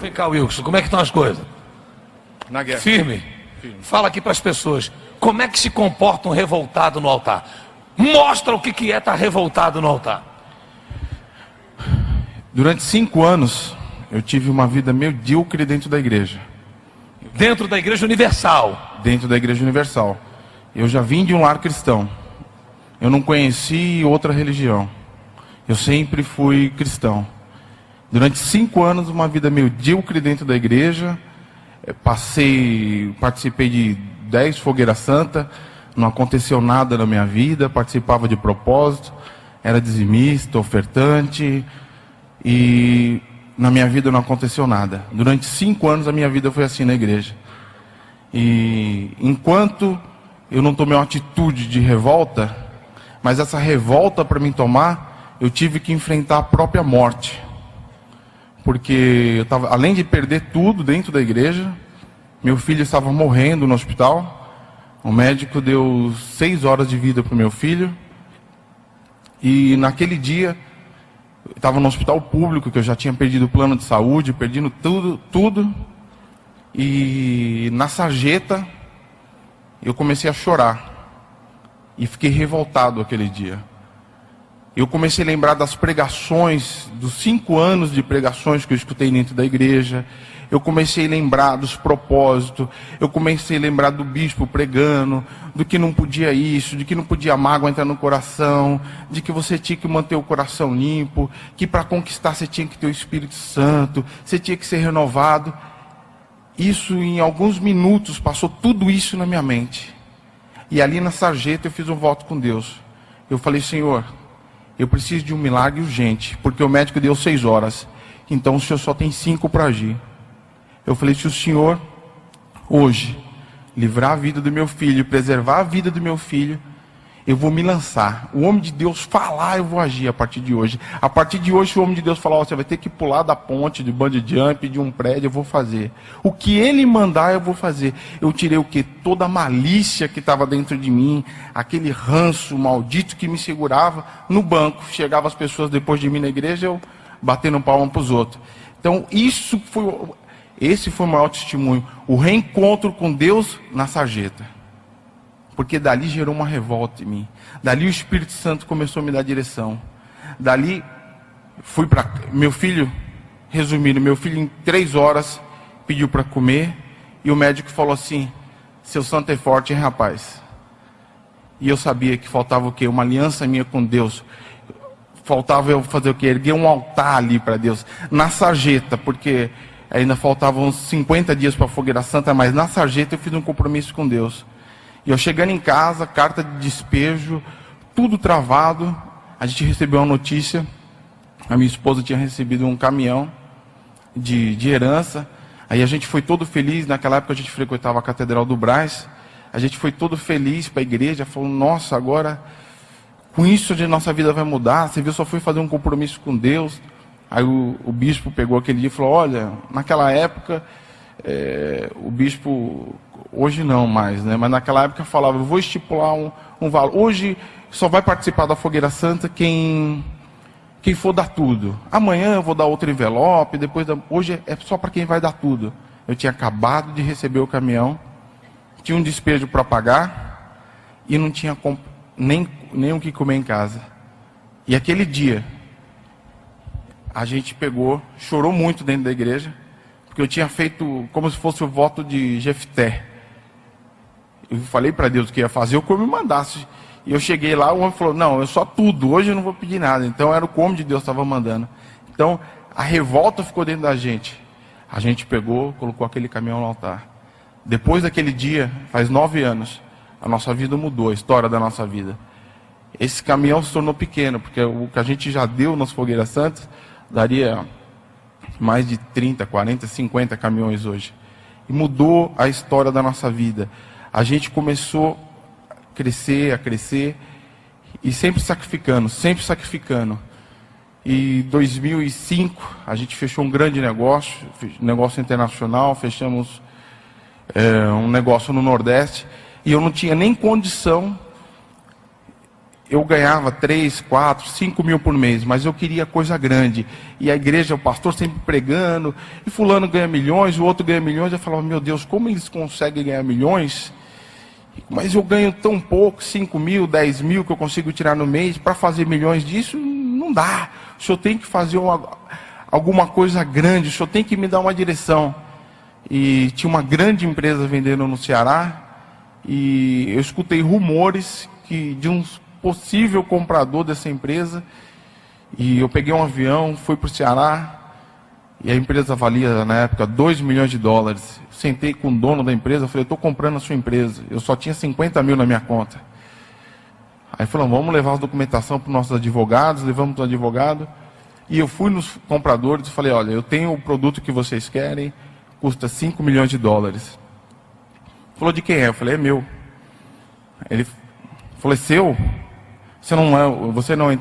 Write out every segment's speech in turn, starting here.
Vem cá, Wilson, como é que estão as coisas? Na guerra. Firme. Fala aqui para as pessoas. Como é que se comporta um revoltado no altar? Mostra o que é estar revoltado no altar. Durante 5 anos, eu tive uma vida medíocre dentro da igreja. Dentro da Igreja Universal. Dentro da Igreja Universal. Eu já vim de um lar cristão. Eu não conheci outra religião. Eu sempre fui cristão. Durante 5 anos, uma vida medíocre dentro da igreja. Participei de 10 fogueiras santas. Não aconteceu nada na minha vida. Participava de propósito. Era dizimista, ofertante. E na minha vida não aconteceu nada. Durante 5 anos a minha vida foi assim na igreja. E enquanto eu não tomei uma atitude de revolta, mas essa revolta para mim tomar, eu tive que enfrentar a própria morte. Porque eu tava, além de perder tudo dentro da igreja, meu filho estava morrendo no hospital. O médico deu 6 horas de vida para o meu filho. E naquele dia eu estava no hospital público, que eu já tinha perdido o plano de saúde, perdendo tudo. E na sarjeta, eu comecei a chorar. E fiquei revoltado aquele dia. Eu comecei a lembrar das pregações, dos 5 anos de pregações que eu escutei dentro da igreja. Eu comecei a lembrar dos propósitos. Eu comecei a lembrar do bispo pregando, do que não podia isso, de que não podia mágoa entrar no coração, de que você tinha que manter o coração limpo, que para conquistar você tinha que ter o Espírito Santo, você tinha que ser renovado. Isso em alguns minutos passou tudo isso na minha mente. E ali na sarjeta eu fiz um voto com Deus. Eu falei: Senhor, eu preciso de um milagre urgente, porque o médico deu 6 horas. Então o Senhor só tem 5 para agir. Eu falei: se o Senhor hoje livrar a vida do meu filho, preservar a vida do meu filho, eu vou me lançar. O homem de Deus falar, eu vou agir a partir de hoje. A partir de hoje, o homem de Deus falar: você vai ter que pular da ponte, de bungee jump, de um prédio, eu vou fazer. O que ele mandar, eu vou fazer. Eu tirei o quê? Toda a malícia que estava dentro de mim, aquele ranço maldito que me segurava no banco. Chegava as pessoas depois de mim na igreja, eu batendo palma para os outros. Então, esse foi o maior testemunho. O reencontro com Deus na sarjeta. Porque dali gerou uma revolta em mim. Dali o Espírito Santo começou a me dar direção. Dali fui para... Meu filho, resumindo, meu filho em 3 horas pediu para comer. E o médico falou assim: seu santo é forte, hein, rapaz? E eu sabia que faltava o quê? Uma aliança minha com Deus. Faltava eu fazer o quê? Erguer um altar ali para Deus. Na sarjeta, porque ainda faltavam uns 50 dias para a fogueira santa. Mas na sarjeta eu fiz um compromisso com Deus. E eu chegando em casa, carta de despejo, tudo travado. A gente recebeu uma notícia. A minha esposa tinha recebido um caminhão de herança. Aí a gente foi todo feliz. Naquela época a gente frequentava a Catedral do Brás. A gente foi todo feliz para a igreja. Falou: nossa, agora com isso a nossa vida vai mudar. Você viu, só fui fazer um compromisso com Deus. Aí o bispo pegou aquele dia e falou: olha, naquela época... o bispo, hoje não mais, né? Mas naquela época falava: eu vou estipular um valor. Hoje só vai participar da fogueira santa quem for dar tudo. Amanhã eu vou dar outro envelope, hoje é só para quem vai dar tudo. Eu tinha acabado de receber o caminhão, tinha um despejo para pagar e não tinha nem o que comer em casa. E aquele dia a gente chorou muito dentro da igreja. Porque eu tinha feito como se fosse o voto de Jefté. Eu falei para Deus que ia fazer o que eu me mandasse. E eu cheguei lá, o homem falou: não, eu só tudo, hoje eu não vou pedir nada. Então era o como de Deus estava mandando. Então a revolta ficou dentro da gente. A gente pegou, colocou aquele caminhão no altar. Depois daquele dia, faz 9 anos, a nossa vida mudou, a história da nossa vida. Esse caminhão se tornou pequeno, porque o que a gente já deu nas fogueiras santas, daria mais de 30, 40, 50 caminhões hoje. E mudou a história da nossa vida. A gente começou a crescer, e sempre sacrificando. E em 2005, a gente fechou um grande negócio internacional, fechamos um negócio no Nordeste, e eu não tinha nem condição. eu ganhava 3, 4, 5 mil por mês, mas eu queria coisa grande. E a igreja, o pastor sempre pregando, e fulano ganha milhões, o outro ganha milhões. Eu falava, meu Deus, como eles conseguem ganhar milhões? Mas eu ganho tão pouco, 5 mil, 10 mil que eu consigo tirar no mês, para fazer milhões disso, não dá. O senhor tem que fazer alguma coisa grande, o senhor tem que me dar uma direção. E tinha uma grande empresa vendendo no Ceará, e eu escutei rumores de um possível comprador dessa empresa, e eu peguei um avião, fui para o Ceará, e a empresa valia na época 2 milhões de dólares. Sentei com o dono da empresa, falei, eu estou comprando a sua empresa, eu só tinha 50 mil na minha conta. Aí falamos, vamos levar a documentação para os nossos advogados, levamos para o advogado, e eu fui nos compradores e falei, olha, eu tenho o produto que vocês querem, custa 5 milhões de dólares. Falou, de quem é? Eu falei, é meu. Ele falou, é seu? Você não é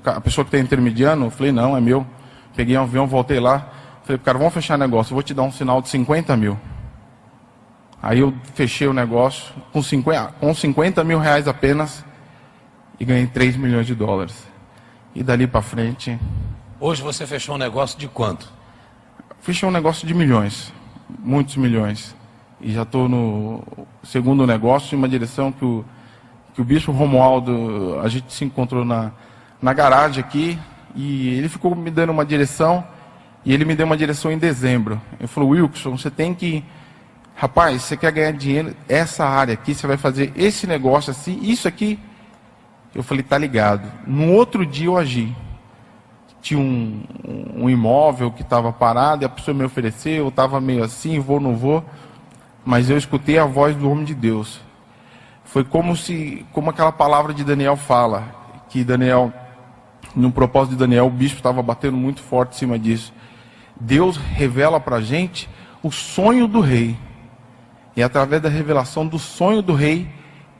a pessoa que está intermediando? Eu falei, não, é meu. Peguei um avião, voltei lá. Falei, cara, vamos fechar negócio, eu vou te dar um sinal de 50 mil. Aí eu fechei o negócio com 50 mil reais apenas e ganhei 3 milhões de dólares. E dali para frente... Hoje você fechou um negócio de quanto? Fechei um negócio de milhões, muitos milhões. E já estou no segundo negócio, em uma direção que o bispo Romualdo, a gente se encontrou na garagem aqui, e ele ficou me dando uma direção, e ele me deu uma direção em dezembro. Ele falou, Wilson, você tem que... Rapaz, você quer ganhar dinheiro, essa área aqui, você vai fazer esse negócio assim, isso aqui. Eu falei, tá ligado. No outro dia eu agi. Tinha um imóvel que estava parado, e a pessoa me ofereceu, eu estava meio assim, vou, não vou. Mas eu escutei a voz do homem de Deus. Foi como aquela palavra de Daniel fala, que Daniel, no propósito de Daniel, o bispo estava batendo muito forte em cima disso. Deus revela para a gente o sonho do rei. E através da revelação do sonho do rei,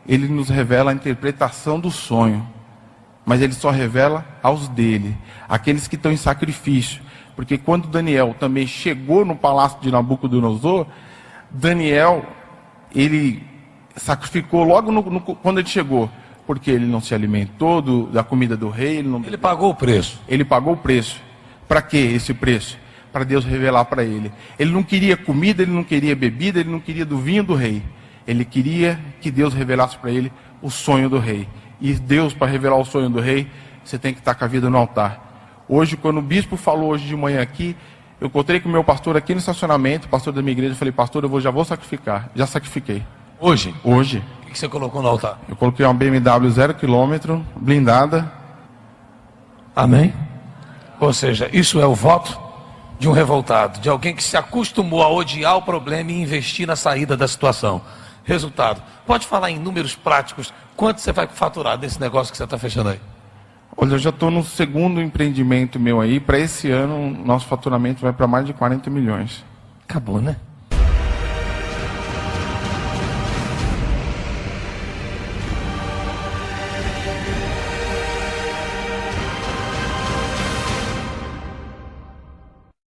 ele nos revela a interpretação do sonho. Mas ele só revela aos dele, aqueles que estão em sacrifício. Porque quando Daniel também chegou no palácio de Nabucodonosor, Daniel, ele sacrificou logo quando ele chegou, porque ele não se alimentou da comida do rei. Ele pagou o preço. Ele pagou o preço. Para que esse preço? Para Deus revelar para ele. Ele não queria comida, ele não queria bebida, ele não queria do vinho do rei. Ele queria que Deus revelasse para ele o sonho do rei. E Deus, para revelar o sonho do rei, você tem que estar com a vida no altar. Hoje, quando o bispo falou hoje de manhã aqui, eu encontrei com o meu pastor aqui no estacionamento, o pastor da minha igreja, eu falei, pastor, já vou sacrificar. Já sacrifiquei. Hoje? Hoje. O que você colocou no altar? Eu coloquei uma BMW 0 km, blindada. Amém? Ou seja, isso é o voto de um revoltado, de alguém que se acostumou a odiar o problema e investir na saída da situação. Resultado, pode falar em números práticos, quanto você vai faturar desse negócio que você está fechando aí? Olha, eu já estou no segundo empreendimento meu aí, para esse ano, nosso faturamento vai para mais de 40 milhões. Acabou, né?